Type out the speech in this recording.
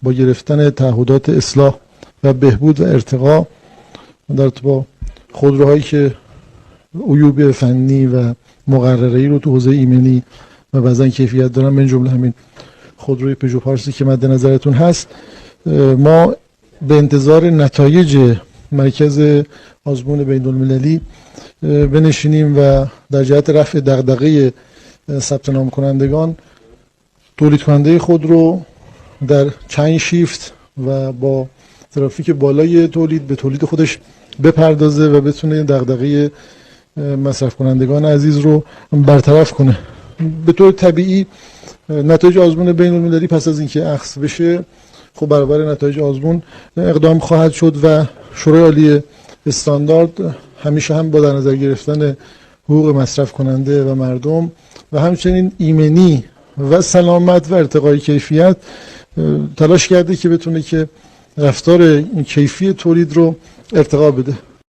با گرفتن تعهدات اصلاح و بهبود و ارتقا در با خودروهایی که عیوب فنی و مقرره‌ای رو تو حوزه ایمنی و بعضن کیفیت دارن، من جمله همین خودروی پژو پارسی که مد نظرتون هست، ما به انتظار نتایج مرکز آزمون بین‌المللی بنشینیم و در جهت رفع دغدغه ثبت نام کنندگان تولید کننده خودرو در چند شیفت و با ترافیک بالای تولید به تولید خودش بپردازه و بتونه دغدغه مصرف کنندگان عزیز رو برطرف کنه. به طور طبیعی نتایج آزمون بین‌المللی پس از اینکه اخذ بشه، خب برابر نتایج آزمون اقدام خواهد شد و شورای عالی استاندارد همیشه هم با در نظر گرفتن حقوق مصرف کننده و مردم و همچنین ایمنی و سلامت و ارتقای کیفیت تلاش کرده که بتونه که رفتار کیفی تولید رو ارتقا بده.